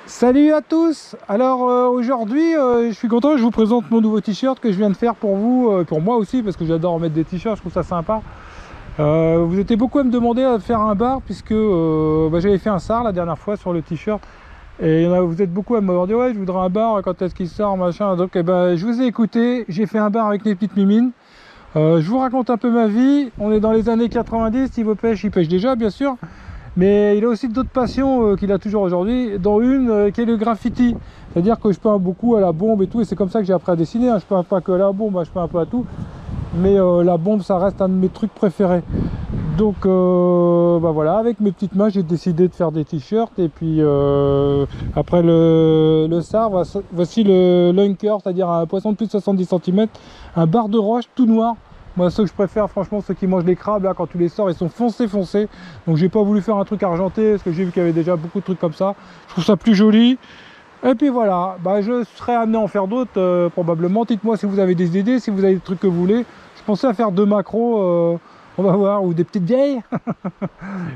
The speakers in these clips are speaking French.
Salut à tous. Alors aujourd'hui je suis content, je vous présente mon nouveau t-shirt que je viens de faire pour vous, pour moi aussi parce que j'adore mettre des t-shirts, je trouve ça sympa. Vous étiez beaucoup à me demander à faire un bar puisque j'avais fait un SAR la dernière fois sur le t-shirt et vous êtes beaucoup à me demander ouais je voudrais un bar, quand est-ce qu'il sort machin, donc je vous ai écouté, j'ai fait un bar avec les petites mimines. Je vous raconte un peu ma vie. On est dans les années 90, niveau pêche, il pêche déjà bien sûr. Mais il a aussi d'autres passions qu'il a toujours aujourd'hui, dont une qui est le graffiti. C'est-à-dire que je peins beaucoup à la bombe et tout, et c'est comme ça que j'ai appris à dessiner. Je peins pas que à la bombe, je peins un peu à tout. Mais la bombe, ça reste un de mes trucs préférés. Donc voilà, avec mes petites mains, j'ai décidé de faire des t-shirts. Et puis après le SAR, voici le lunker, c'est-à-dire un poisson de plus de 70 cm, un bar de roche tout noir. Moi, ceux que je préfère, franchement, ceux qui mangent les crabes, là, quand tu les sors, ils sont foncés. Donc, j'ai pas voulu faire un truc argenté, parce que j'ai vu qu'il y avait déjà beaucoup de trucs comme ça. Je trouve ça plus joli. Et puis voilà, je serai amené à en faire d'autres, probablement. Dites-moi si vous avez des idées, si vous avez des trucs que vous voulez. Je pensais à faire 2 macros, on va voir, ou des petites vieilles.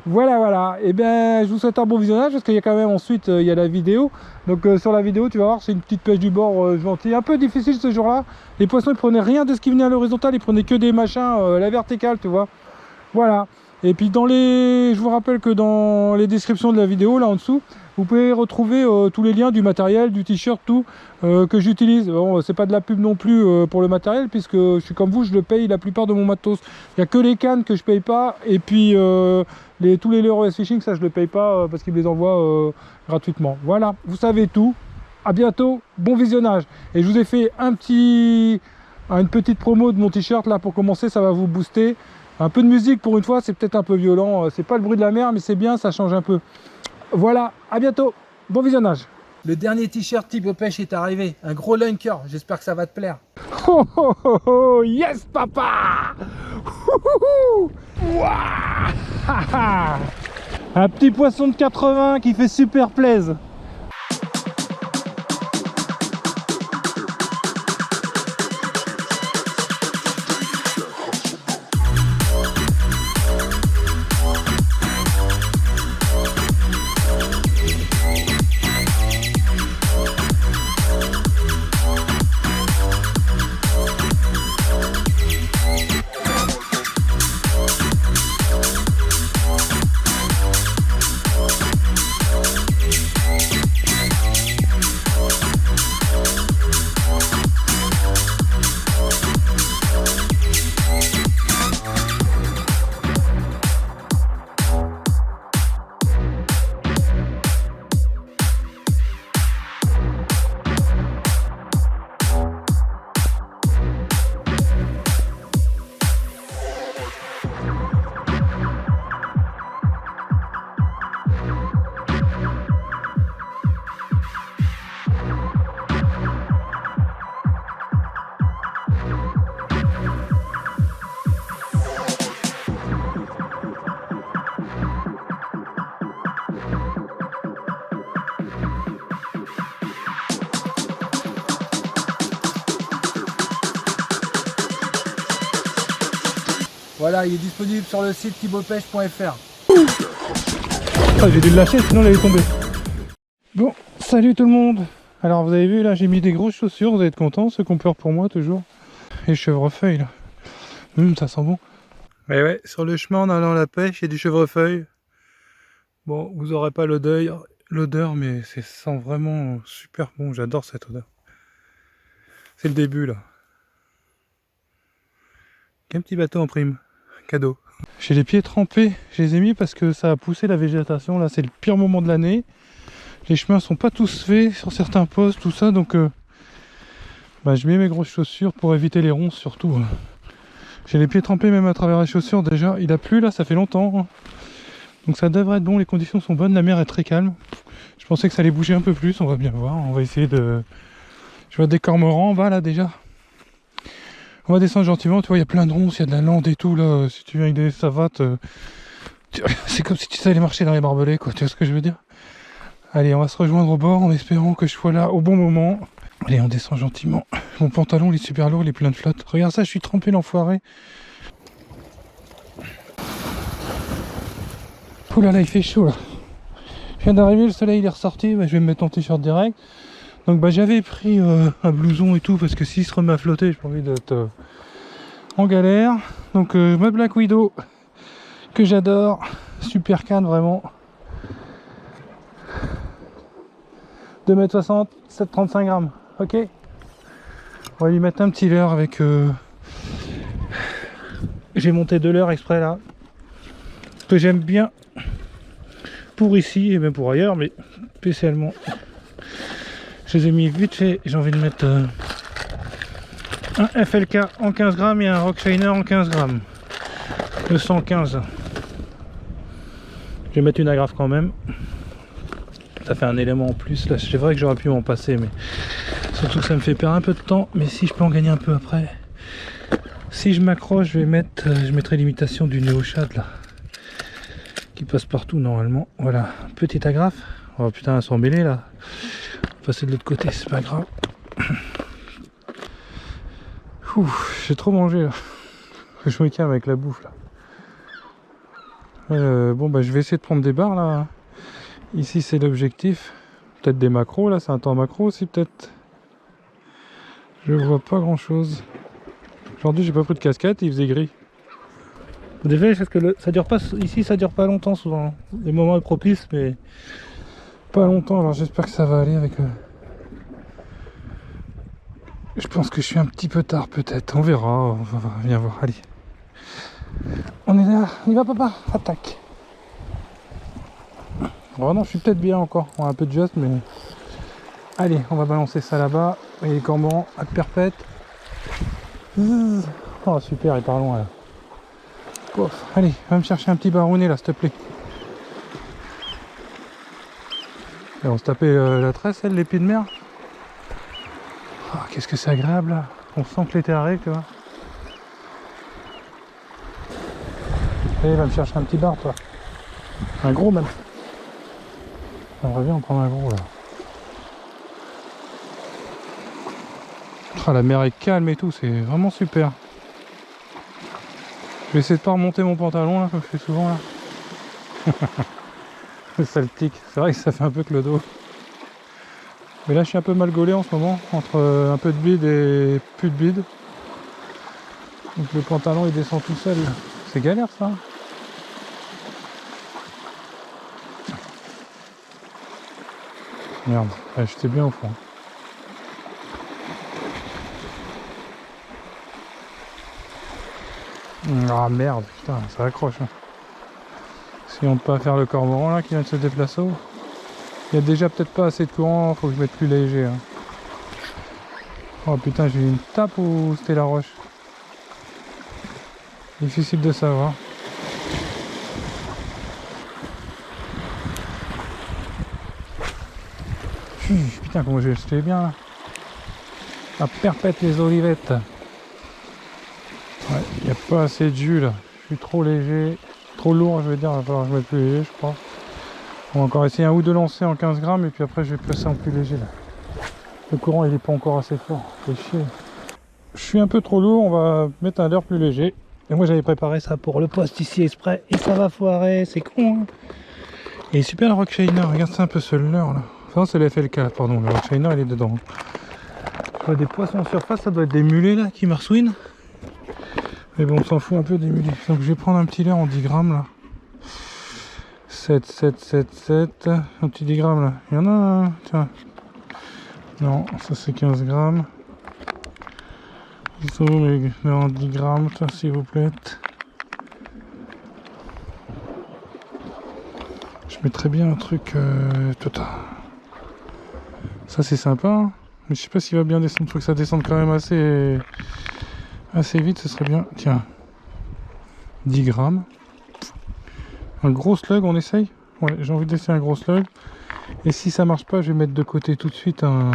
Voilà. Et bien, je vous souhaite un bon visionnage, parce qu'il y a quand même ensuite, il y a la vidéo. Donc, sur la vidéo, tu vas voir, c'est une petite pêche du bord gentille. Un peu difficile ce jour-là. Les poissons, ils prenaient rien de ce qui venait à l'horizontale, ils prenaient que des machins, la verticale, tu vois. Voilà. Et puis je vous rappelle que dans les descriptions de la vidéo, là en dessous, vous pouvez retrouver tous les liens du matériel, du t-shirt, tout que j'utilise. Bon, c'est pas de la pub non plus pour le matériel, puisque je suis comme vous, je le paye la plupart de mon matos. Il n'y a que les cannes que je paye pas, et puis tous les leurres fishing, ça je le paye pas parce qu'ils me les envoient gratuitement. Voilà, vous savez tout. À bientôt, bon visionnage. Et je vous ai fait une petite promo de mon t-shirt là pour commencer, ça va vous booster. Un peu de musique pour une fois, c'est peut-être un peu violent, c'est pas le bruit de la mer, mais c'est bien, ça change un peu. Voilà, à bientôt, bon visionnage. Le dernier t-shirt type pêche est arrivé, un gros lunker, j'espère que ça va te plaire. Oh, oh, oh, oh, yes papa. Ouah. Un petit poisson de 80 qui fait super plaisir. Voilà, il est disponible sur le site thibauxpêche.fr. J'ai dû le lâcher, sinon il allait tomber. Bon, salut tout le monde. Alors vous avez vu, là j'ai mis des grosses chaussures, vous allez être contents, ceux qu'on pleure pour moi toujours. Et chèvrefeuille là. Ça sent bon. Mais ouais, sur le chemin en allant à la pêche, il y a du chèvrefeuille. Bon, vous aurez pas l'odeur, mais ça sent vraiment super bon, j'adore cette odeur. C'est le début là. Un petit bateau en prime. Cadeau. J'ai les pieds trempés, je les ai mis parce que ça a poussé la végétation, là c'est le pire moment de l'année. Les chemins sont pas tous faits sur certains postes, tout ça, donc je mets mes grosses chaussures pour éviter les ronces surtout. J'ai les pieds trempés même à travers les chaussures déjà, il a plu là, ça fait longtemps. Donc ça devrait être bon, les conditions sont bonnes, la mer est très calme. Je pensais que ça allait bouger un peu plus, on va bien voir, on va essayer de... Je vois des cormorans en bas là déjà. On va descendre gentiment, tu vois, il y a plein de ronces, il y a de la lande et tout, là, si tu viens avec des savates, c'est comme si tu savais marcher dans les barbelés, quoi, tu vois ce que je veux dire? Allez, on va se rejoindre au bord en espérant que je sois là au bon moment. Allez, on descend gentiment. Mon pantalon, il est super lourd, il est plein de flotte. Regarde ça, je suis trempé, l'enfoiré. Ouh là là, il fait chaud, là. Je viens d'arriver, le soleil il est ressorti, bah, je vais me mettre en t-shirt direct. Donc bah, j'avais pris un blouson et tout parce que s'il se remet à flotter, j'ai pas envie d'être en galère. Donc ma Black Widow que j'adore, super canne vraiment. 2,60 m, 735 grammes, ok. On va lui mettre un petit leurre avec... J'ai monté 2 leurres exprès là, que j'aime bien pour ici et même pour ailleurs, mais spécialement je les ai mis vite fait. J'ai envie de mettre un FLK en 15 grammes et un Rock Shiner en 15 grammes de 115. Je vais mettre une agrafe quand même, ça fait un élément en plus là. C'est vrai que j'aurais pu m'en passer, mais surtout que ça me fait perdre un peu de temps. Mais si je peux en gagner un peu après, si je m'accroche, je mettrai l'imitation du Neoshad là qui passe partout normalement. Voilà, petite agrafe. Oh putain, elles sont mêlées là. Passer de l'autre côté, c'est pas grave. J'ai trop mangé là. Je me calme avec la bouffe là. Bon bah je vais essayer de prendre des barres là. Ici c'est l'objectif. Peut-être des macros là, c'est un temps macro aussi peut-être. Je vois pas grand chose. Aujourd'hui j'ai pas pris de casquette, il faisait gris. Désolé parce que ça dure pas ici, ça dure pas longtemps souvent. Les moments propices mais pas longtemps, alors j'espère que ça va aller avec Je pense que je suis un petit peu tard peut-être, on verra, viens voir, allez. On est là, on y va papa, attaque. Oh non, je suis peut-être bien encore, on a un peu de just mais... Allez, on va balancer ça là-bas, et les cormorans à perpète. Oh super, il part loin là. Pouf. Allez, va me chercher un petit baronnet là, s'il te plaît. Et on se tapait la tresse, elle, les pieds de mer. Oh, qu'est-ce que c'est agréable là. On sent que l'été arrive, tu vois. Allez, va me chercher un petit bar, toi. Un gros même. J'aimerais bien en prendre un gros là. Oh, la mer est calme et tout, c'est vraiment super. Je vais essayer de pas remonter mon pantalon là, comme je fais souvent là. Ça le tic, c'est vrai que ça fait un peu que le dos. Mais là je suis un peu mal gaulé en ce moment, entre un peu de bide et plus de bide. Donc le pantalon il descend tout seul. C'est galère ça. Merde, j'étais bien au fond. Ah merde, putain, ça accroche. Hein. Si on peut pas faire le cormoran là qui vient de se déplacer. Il y a déjà peut-être pas assez de courant, faut que je mette plus léger. Hein. Oh putain, j'ai eu une tape ou c'était la roche? Difficile de savoir. Putain, comment j'ai jeté bien là. À perpète les olivettes. Ouais, il n'y a pas assez de jus là. Je suis trop léger, trop lourd, je veux dire. Il va falloir que je mette plus léger, je crois. On va encore essayer un ou deux lancers en 15 grammes et puis après je vais passer en plus léger là. Le courant il est pas encore assez fort, c'est chier. Je suis un peu trop lourd, on va mettre un leurre plus léger. Et moi j'avais préparé ça pour le poste ici exprès et ça va foirer, c'est con hein. Et super le Rock Shiner, regarde ça un peu ce leurre là. Enfin c'est le FLK, pardon, le Rock Shiner il est dedans. Je vois des poissons en surface, ça doit être des mulets là qui marsouinent. Mais bon on s'en fout un peu des mulets. Donc je vais prendre un petit leurre en 10 grammes là. 7, 7, 7, 7, un petit 10 grammes là. Il y en a un, tiens. Non, ça c'est 15 grammes. Ils sont où les en 10 grammes, s'il vous plaît. Je mettrais bien un truc. Ça c'est sympa, hein. Mais je sais pas s'il va bien descendre. Faut que ça descende quand même assez vite, ce serait bien. Tiens, 10 grammes. Un gros slug, on essaye? Ouais, j'ai envie d'essayer un gros slug. Et si ça marche pas, je vais mettre de côté tout de suite un...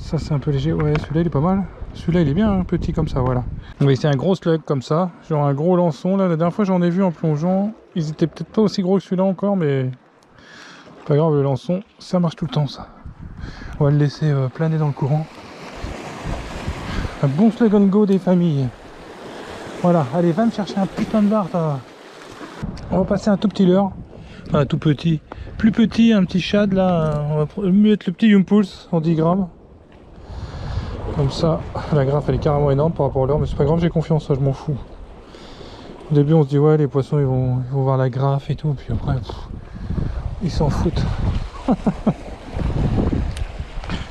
Ça c'est un peu léger, ouais celui-là il est pas mal. Celui-là il est bien, hein, petit comme ça, voilà. On va essayer un gros slug comme ça, genre un gros lançon. Là, la dernière fois j'en ai vu en plongeant. Ils étaient peut-être pas aussi gros que celui-là encore, mais... Pas grave, le lançon, ça marche tout le temps ça. On va le laisser planer dans le courant. Un bon slug on go des familles. Voilà, allez, va me chercher un putain de bar, toi. On va passer un tout petit leurre. Enfin, un tout petit. Plus petit, un petit shad là. On va mettre le petit Yumpulse en 10 grammes. Comme ça, la graffe elle est carrément énorme par rapport à l'heure, mais c'est pas grave, j'ai confiance, ça, je m'en fous. Au début on se dit ouais les poissons ils vont voir la graffe et tout, puis après ils s'en foutent.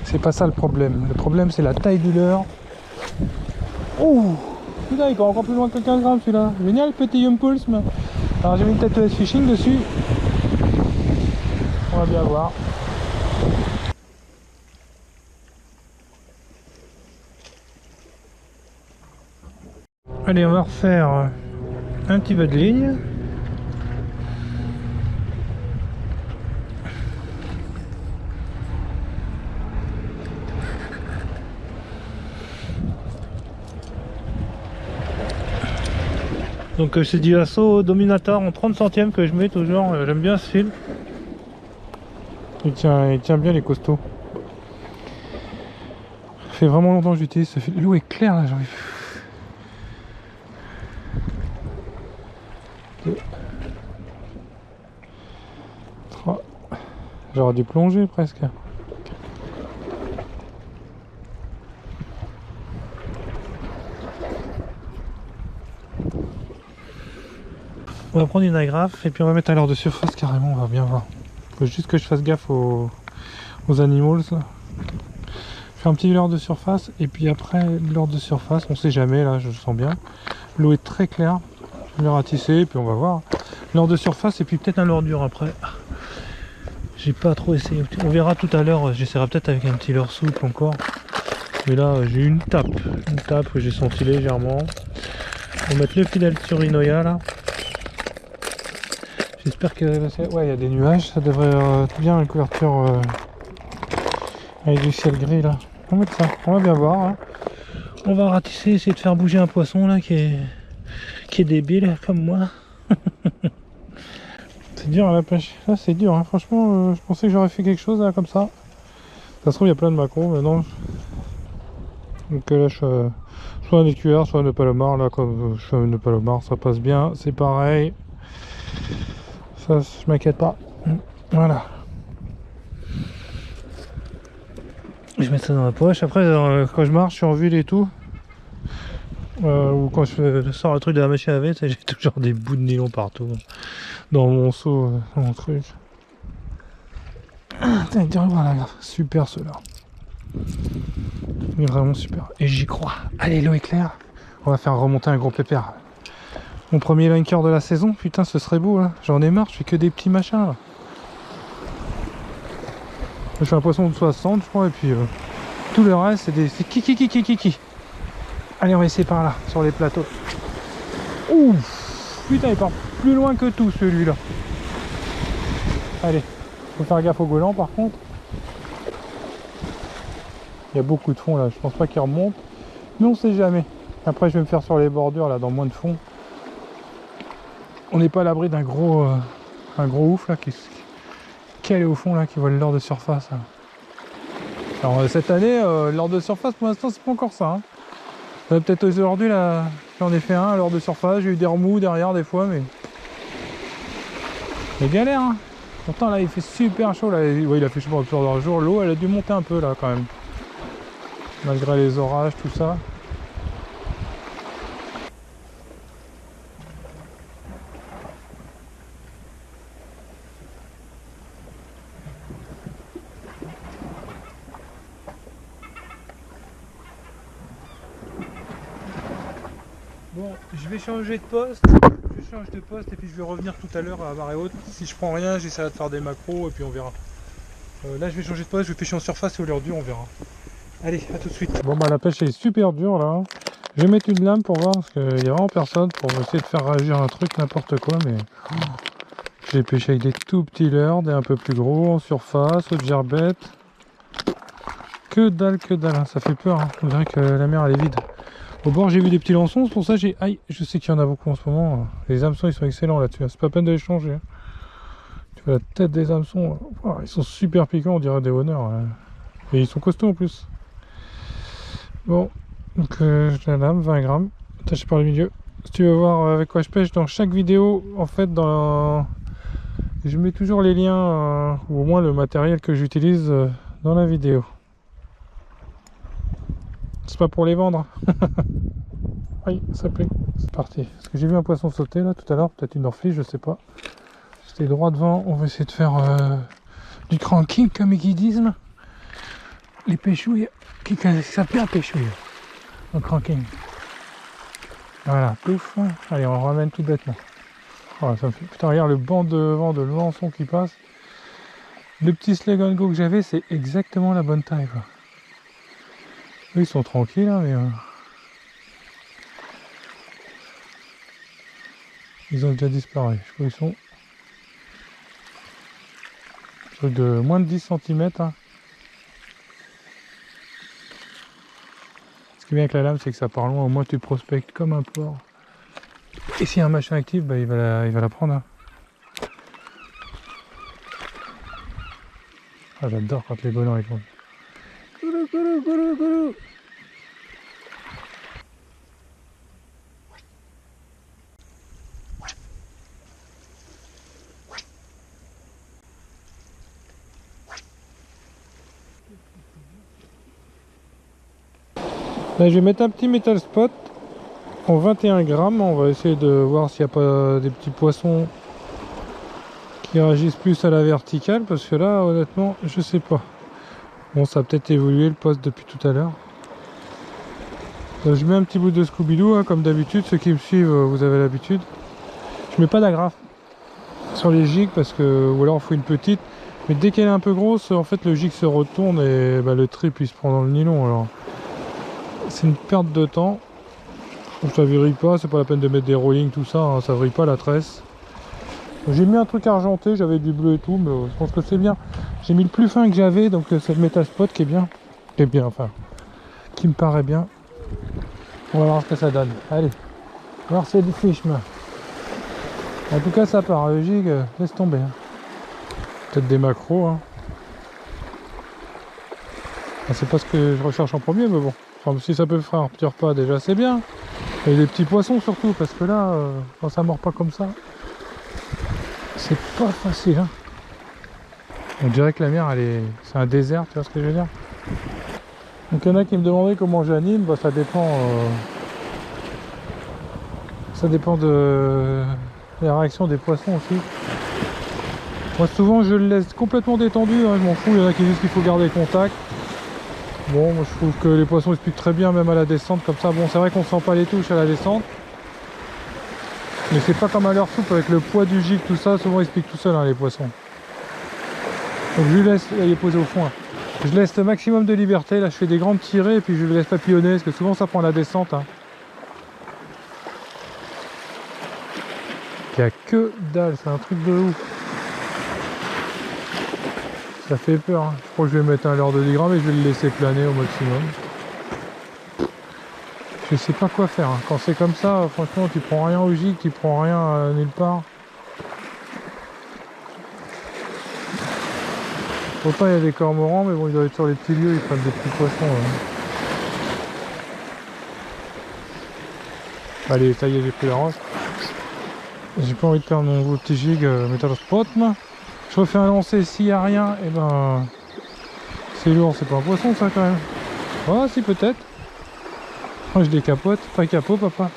C'est pas ça le problème c'est la taille du leurre. Oh putain, il part encore plus loin que 15 grammes celui-là. Génial, petit Yumpulse. Mais... alors j'ai mis une tête fishing dessus. On va bien voir. Allez, on va refaire un petit peu de ligne. Donc c'est du Asso Dominator en 30 centièmes que je mets toujours, j'aime bien ce fil. Il tient bien les costauds. Ça fait vraiment longtemps que j'utilise ce fil. L'eau est claire là, j'ai envie. 2, 3. J'aurais dû plonger presque. On va prendre une agrafe et puis on va mettre à l'heure de surface carrément, on va bien voir. Faut juste que je fasse gaffe aux animals là. Je fais un petit leurre de surface et puis après leurre de surface, on sait jamais là, je le sens bien. L'eau est très claire, je vais ratisser et puis on va voir. Leurre de surface et puis peut-être un leurre dur après. J'ai pas trop essayé, on verra tout à l'heure, j'essaierai peut-être avec un petit leurre souple encore. Mais là j'ai eu une tape que j'ai senti légèrement. On va mettre le filet sur Rinoya là. J'espère que... ouais, il y a des nuages, ça devrait être bien une couverture avec du ciel gris là. On va mettre ça, on va bien voir. Hein. On va ratisser, essayer de faire bouger un poisson là qui est débile comme moi. C'est dur à la pêche, là c'est dur, hein. Franchement je pensais que j'aurais fait quelque chose là comme ça. Ça se trouve il y a plein de macros, mais non. Donc là je fais soit un écuyer, soit un palomar, là comme je fais un palomar, ça passe bien, c'est pareil. Ça, je m'inquiète pas. Voilà. Je mets ça dans la poche. Après, quand je marche, je suis en ville et tout. Ou quand je sors le truc de la machine à laver, j'ai toujours des bouts de nylon partout. Dans mon seau, dans mon truc. Voilà, super ceux-là. Il est vraiment super. Et j'y crois. Allez, l'eau est claire. On va faire remonter un gros pépère. Mon premier linker de la saison, putain ce serait beau là, j'en ai marre, je fais que des petits machins là. Je fais un poisson de 60 je crois et puis tout le reste c'est qui. Allez on va essayer par là, sur les plateaux. Ouh, putain il part plus loin que tout celui-là. Allez, faut faire gaffe au goéland par contre. Il y a beaucoup de fond là, je pense pas qu'il remonte, mais on sait jamais. Après je vais me faire sur les bordures là, dans moins de fond. On n'est pas à l'abri d'un gros ouf là qui est au fond là, qui voit le leurre de surface. Là. Alors cette année, le leurre de surface pour l'instant c'est pas encore ça. Hein. Peut-être aujourd'hui là, j'en ai fait un leurre de surface, j'ai eu des remous derrière des fois, mais c'est galère. Hein. Pourtant là il fait super chaud là, ouais, il a fait chaud pendant plusieurs jours, l'eau elle a dû monter un peu là quand même. Malgré les orages, tout ça. Bon, je vais changer de poste. Je change de poste et puis je vais revenir tout à l'heure à marée haute. Si je prends rien, j'essaierai de faire des macros et puis on verra. Là, je vais changer de poste, je vais pêcher en surface et au leurre dur, on verra. Allez, à tout de suite. Bon, bah la pêche est super dure là. Je vais mettre une lame pour voir parce qu'il n'y a vraiment personne pour essayer de faire réagir un truc, n'importe quoi. Mais j'ai pêché avec des tout petits leurres, des un peu plus gros en surface, au gerbette. Que dalle, hein. Ça fait peur. Hein. On dirait que la mer elle est vide. Au bord j'ai vu des petits lançons, c'est pour ça j'ai... Aïe, je sais qu'il y en a beaucoup en ce moment. Les hameçons ils sont excellents là-dessus, c'est pas peine de les changer. Hein. Tu vois la tête des hameçons, oh, ils sont super piquants, on dirait des honneurs. Hein. Et ils sont costauds en plus. Bon, donc j'ai la lame, 20 grammes, attachée par le milieu. Si tu veux voir avec quoi je pêche dans chaque vidéo, en fait, je mets toujours les liens, ou au moins le matériel que j'utilise dans la vidéo. C'est pas pour les vendre. Oui, ça plaît. C'est parti. Parce que j'ai vu un poisson sauter là tout à l'heure, peut-être une orphelise, je sais pas. C'était droit devant, on va essayer de faire du cranking comme ils disent. Les pêchouilles, qui s'appelle un pêchouille en cranking. Voilà, pouf. Allez, on ramène tout bêtement. Voilà, ça me fait... Putain, regarde le banc de vent de l'ançon qui passe. Le petit Slug and Go que j'avais, c'est exactement la bonne taille, quoi. Eux, ils sont tranquilles, hein, mais... Ils ont déjà disparu. Je crois qu'ils sont... Truc de moins de 10 cm. Hein. Ce qui est bien avec la lame, c'est que ça part loin. Au moins, tu prospectes comme un porc. Et s'il y a un machin actif, bah, il va la prendre. Hein. Ah, j'adore quand les bonheurs ils font. Coulou, coulou, coulou, coulou. Là, je vais mettre un petit metal spot en 21 grammes. On va essayer de voir s'il n'y a pas des petits poissons qui réagissent plus à la verticale, parce que là, honnêtement, je sais pas. Bon, ça a peut-être évolué le poste depuis tout à l'heure. Je mets un petit bout de Scooby-Doo, hein, comme d'habitude. Ceux qui me suivent, vous avez l'habitude. Je mets pas d'agrafe sur les gigs, parce que, ou alors il faut une petite. Mais dès qu'elle est un peu grosse, en fait, le jig se retourne et bah, le trip il se prend dans le nylon. Alors, c'est une perte de temps. Donc ça vrille pas, c'est pas la peine de mettre des rollings, tout ça, hein, ça vrille pas la tresse. J'ai mis un truc argenté, j'avais du bleu et tout, mais je pense que c'est bien. J'ai mis le plus fin que j'avais, donc c'est le Metal Spot qui est bien. Enfin, qui me paraît bien. On va voir ce que ça donne. Allez, on va voir si c'est du fishman. En tout cas, ça part. Le jig, laisse tomber. Hein. Peut-être des macros. Hein. C'est pas ce que je recherche en premier, mais bon. Enfin, si ça peut faire un petit repas, déjà, c'est bien. Et des petits poissons surtout, parce que là, quand ça mord pas comme ça, c'est pas facile. Hein. On dirait que la mer, c'est un désert, tu vois ce que je veux dire. Donc il y en a qui me demandaient comment j'anime, bah, ça dépend de la réaction des poissons aussi. Moi souvent je le laisse complètement détendu, hein, je m'en fous, il y en a qui disent qu'il faut garder contact. Bon, moi je trouve que les poissons ils se piquent très bien même à la descente comme ça. Bon, c'est vrai qu'on sent pas les touches à la descente, mais c'est pas comme à leur soupe avec le poids du jig, tout ça, souvent ils se piquent tout seuls, hein, les poissons. Donc je lui laisse, là, il est posé au fond. Hein. Je laisse le maximum de liberté, là je fais des grandes tirées et puis je le laisse papillonner parce que souvent ça prend la descente. Hein. Il n'y a que dalle, c'est un truc de ouf. Ça fait peur, hein. Je crois que je vais mettre un leurre de 10 grammes et je vais le laisser planer au maximum. Je sais pas quoi faire, hein. Quand c'est comme ça, franchement tu prends rien au jig, tu prends rien nulle part. Autant il y a des cormorans, mais bon, ils doivent être sur les petits lieux, ils prennent des petits poissons. Allez, ça y est, j'ai pris la roche. J'ai pas envie de perdre mon gros petit jig Metal Spot. Je refais un lancer, s'il n'y a rien, et ben c'est lourd, c'est pas un poisson ça quand même. Ah si, peut-être. Moi je décapote, pas capot papa.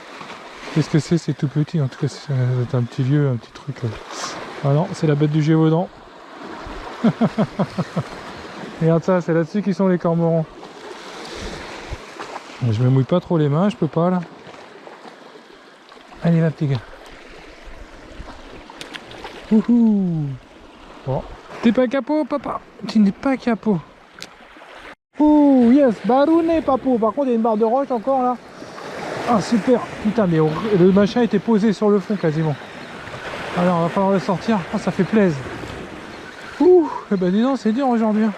Qu'est-ce que c'est tout petit, en tout cas c'est un petit vieux, un petit truc. Ah non, c'est la bête du Gévaudan. Regarde ça, c'est là-dessus qu'ils sont les cormorans. Je me mouille pas trop les mains, je peux pas là. Allez là petit gars. Wouhou. Bon. T'es pas capot papa. Tu n'es pas capot. Ouh yes, barouné papou. Par contre il y a une barre de roche encore là. Ah super. Putain mais le machin était posé sur le fond quasiment. Alors va falloir le sortir. Ah ça fait plaisir. Ouh, eh ben dis donc, c'est dur aujourd'hui. Hein.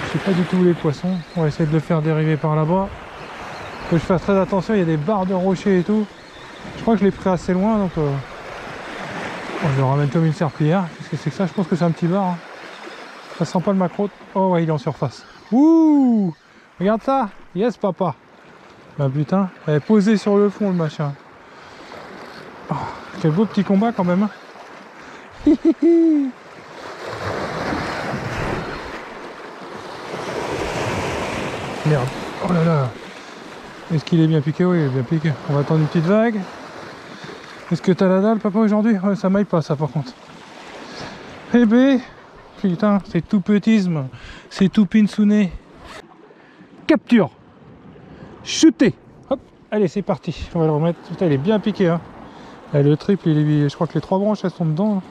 Je sais pas du tout où les poissons. On va essayer de le faire dériver par là-bas. Faut que je fasse très attention, il y a des barres de rochers et tout. Je crois que je l'ai pris assez loin, donc je le ramène comme une serpillière. Qu'est-ce que c'est que ça? Je pense que c'est un petit bar. Hein. Ça sent pas le macro. Oh ouais, il est en surface. Ouh, regarde ça. Yes papa. Bah putain, elle est posée sur le fond le machin. Oh, quel beau petit combat quand même. Merde. Oh là là. Est-ce qu'il est bien piqué? Oui, il est bien piqué. On va attendre une petite vague. Est-ce que t'as la dalle, papa, aujourd'hui? Ouais, ça m'aille pas, ça, par contre. Eh ben, putain, c'est tout petisme. C'est tout pinsouné. Capture. Shooter. Hop, allez, c'est parti. On va le remettre. Putain, il est bien piqué, hein. Et le triple, je crois que les 3 branches, elles sont dedans.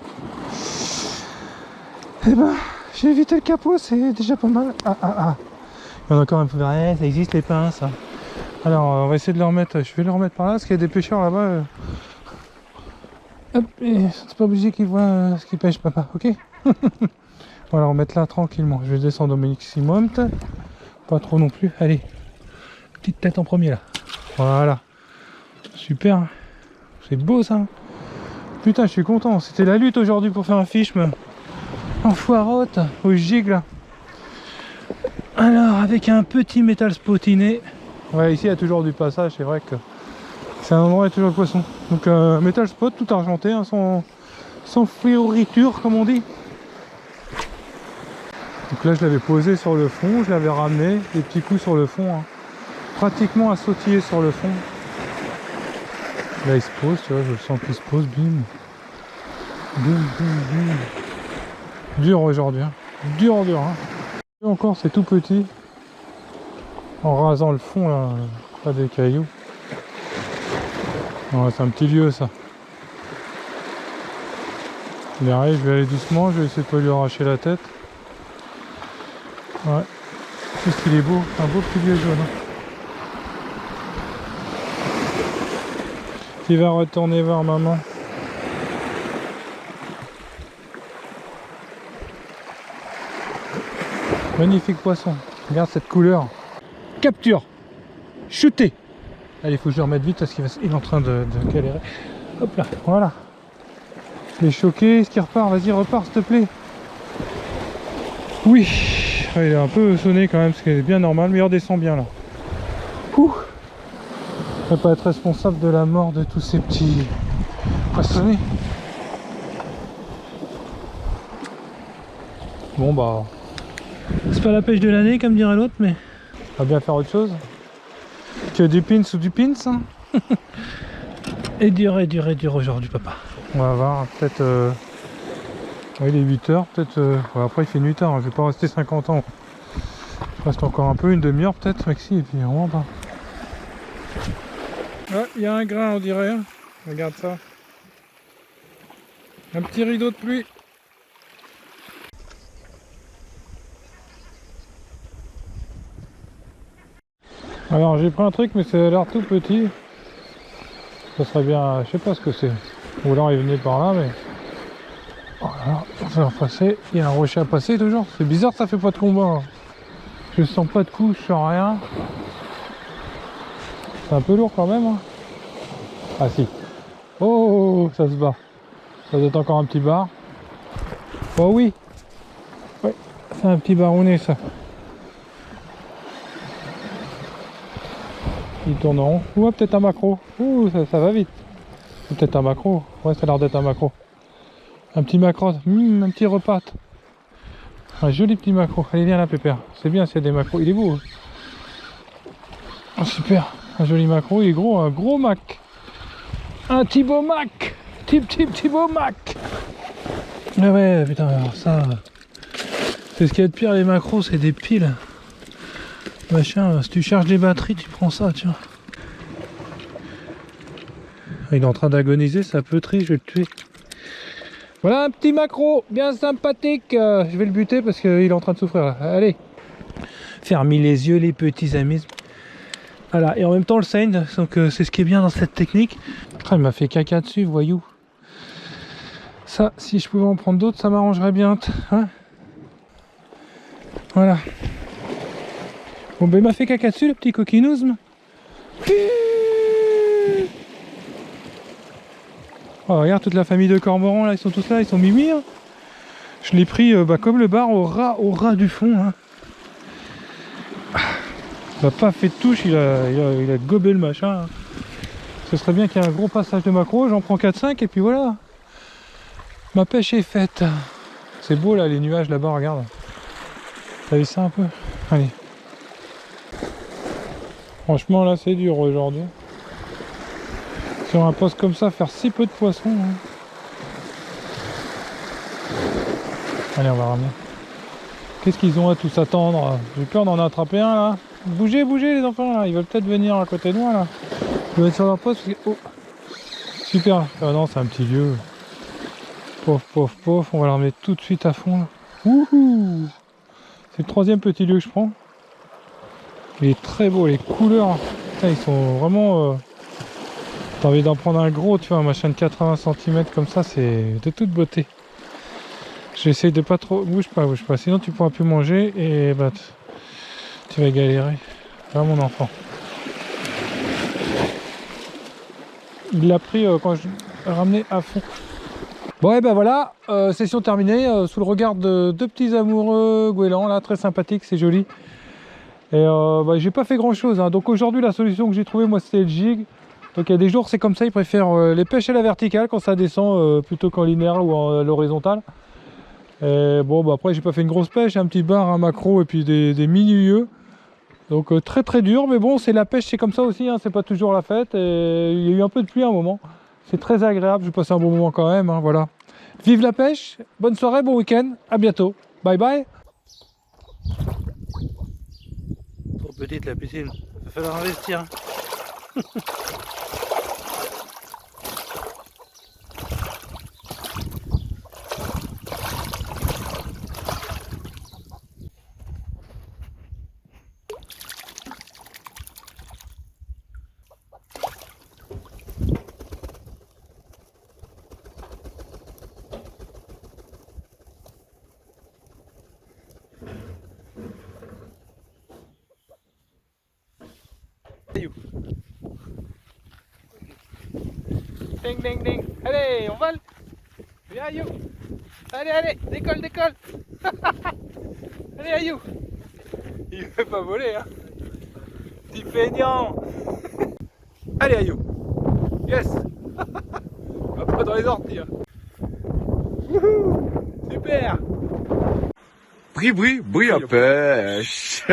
Eh ben, j'ai évité le capot, c'est déjà pas mal. Ah, ah, ah. Il y en a encore un peu. Ouais, ça existe les pinces. Alors, on va essayer de le remettre. Je vais le remettre par là, parce qu'il y a des pêcheurs là-bas. Hop, c'est pas obligé qu'ils voient ce qu'ils pêchent, papa, ok. On va le remettre là tranquillement. Je vais descendre au maximum. Pas trop non plus. Allez, petite tête en premier là. Voilà. Super. C'est beau ça. Putain, je suis content. C'était la lutte aujourd'hui pour faire un fiche, mais en foirotte, au gigle. Alors, avec un petit métal spotiné. Ouais, ici il y a toujours du passage, c'est vrai que c'est un endroit où il y a toujours le poisson. Donc, métal spot tout argenté, hein, sans fioriture, comme on dit. Donc là, je l'avais posé sur le fond, je l'avais ramené, des petits coups sur le fond, hein, pratiquement à sautiller sur le fond. Là, il se pose, tu vois, je le sens qu'il se pose, bim. Bim, bim, bim. Dur aujourd'hui, hein. Dur, hein. Et encore, c'est tout petit. En rasant le fond, là, pas des cailloux. Ouais, c'est un petit lieu, ça. Il arrive, je vais aller doucement, je vais essayer de pas lui arracher la tête. Ouais. Qu'est-ce qu'il est beau, un beau petit lieu jaune. Il va retourner voir maman. Magnifique poisson. Regarde cette couleur. Capture. Shooter. Allez, il faut que je le remette vite parce qu'il est en train de galérer. Hop là, voilà. Je l'ai choqué. Est-ce qu'il repart? Vas-y, repars s'il te plaît. Oui. Il est un peu sonné quand même, ce qui est bien normal, mais il redescend bien là. Ouh. Je ne vais pas être responsable de la mort de tous ces petits poissonnés. Bon bah, c'est pas la pêche de l'année comme dirait l'autre, mais on va bien faire autre chose que du pins ou du pins, hein. Et dur aujourd'hui, papa. On va voir, peut-être ouais, il est 8h, peut-être ouais, après il fait nuit tard, hein. Je vais pas rester 50 ans. Il reste encore un peu, une demi-heure peut-être, Maxi, et puis on rentre. Ah, il y a un grain, on dirait, hein. Regarde ça. Un petit rideau de pluie. Alors j'ai pris un truc, mais ça a l'air tout petit. Ça serait bien, je sais pas ce que c'est. Ou alors il venait par là, mais voilà, on va repasser. Il y a un rocher à passer toujours. C'est bizarre, ça fait pas de combat, hein. Je sens pas de coups, je sens rien. C'est un peu lourd quand même, hein. Ah si. Oh, ça se bat. Ça doit être encore un petit bar. Oh oui. Ouais, c'est un petit baronnet ça. Il tourne en rond. Ouh, peut-être un macro. Ouh, ça va vite. C'est peut-être un macro. Ouais, ça a l'air d'être un macro. Un petit macro. Un petit repas. Un joli petit macro. Allez, viens là, pépère. C'est bien s'il y a des macros. Il est beau. Oh, super. Un joli macro. Il est gros. Un gros mac. Un Thibaut Mac. Thibaut Mac. Ah ouais, putain, alors ça... C'est ce qu'il y a de pire, les macros, c'est des piles. Machin, si tu cherches des batteries, tu prends ça, tu vois. Il est en train d'agoniser, c'est un peu triste, je vais le tuer. Voilà un petit macro, bien sympathique. Je vais le buter parce qu'il est en train de souffrir là. Allez. Fermez les yeux, les petits amis. Voilà, et en même temps le saigne, donc c'est ce qui est bien dans cette technique. Ah, il m'a fait caca dessus, voyou. Ça, si je pouvais en prendre d'autres, ça m'arrangerait bien. Hein, voilà. Bon, ben il m'a fait caca dessus, le petit coquinousme. Oh, regarde toute la famille de cormorans là, ils sont tous là, ils sont mimi. Hein. Je l'ai pris comme le bar au ras du fond. Hein. Il n'a pas fait de touche, il a gobé le machin. Ce serait bien qu'il y ait un gros passage de maquereau, j'en prends 4-5 et puis voilà. Ma pêche est faite. C'est beau là, les nuages là-bas, regarde. T'as vu ça un peu? Allez. Franchement là c'est dur aujourd'hui. Sur un poste comme ça, faire si peu de poissons. Hein. Allez, on va ramener. Qu'est-ce qu'ils ont à tous attendre? J'ai peur d'en attraper un là. Bougez, bougez les enfants là, ils veulent peut-être venir à côté de moi là. Ils vont être sur leur poste parce que... Oh. Super. Ah non, c'est un petit lieu. Pof, pof, pof, on va la ramener tout de suite à fond là. Wouhou! C'est le troisième petit lieu que je prends. Il est très beau, les couleurs. Putain, ils sont vraiment... T'as envie d'en prendre un gros, tu vois, un machin de 80 cm comme ça, c'est de toute beauté. J'essaye de pas trop... Bouge pas, sinon tu pourras plus manger et bah tu vas galérer. Là mon enfant. Il l'a pris quand je l'ai ramené à fond. Bon et ben voilà, session terminée, sous le regard de deux petits amoureux goélands là, très sympathiques, c'est joli. Et bah, j'ai pas fait grand chose, hein. Donc aujourd'hui la solution que j'ai trouvée moi c'était le jig. Donc il y a des jours c'est comme ça, ils préfèrent les pêches à la verticale quand ça descend plutôt qu'en linéaire ou à l'horizontale. Et bon bah après j'ai pas fait une grosse pêche, un petit bar, un maquereau et puis des mini-lieux. Donc très dur, mais bon c'est la pêche, c'est comme ça aussi, hein. C'est pas toujours la fête. Et il y a eu un peu de pluie à un moment. C'est très agréable, j'ai passé un bon moment quand même, hein, voilà. Vive la pêche, bonne soirée, bon week-end, à bientôt. Bye bye. Trop petite la piscine, il va falloir investir. Ding ding ding. Allez, on vole. Viens Ayou. Allez, décolle. Allez Ayou. Il veut pas voler hein. Petit feignant. Allez Ayou. Yes. Va pas dans les orties. Hein. Wouhou. Super. Brie à pêche.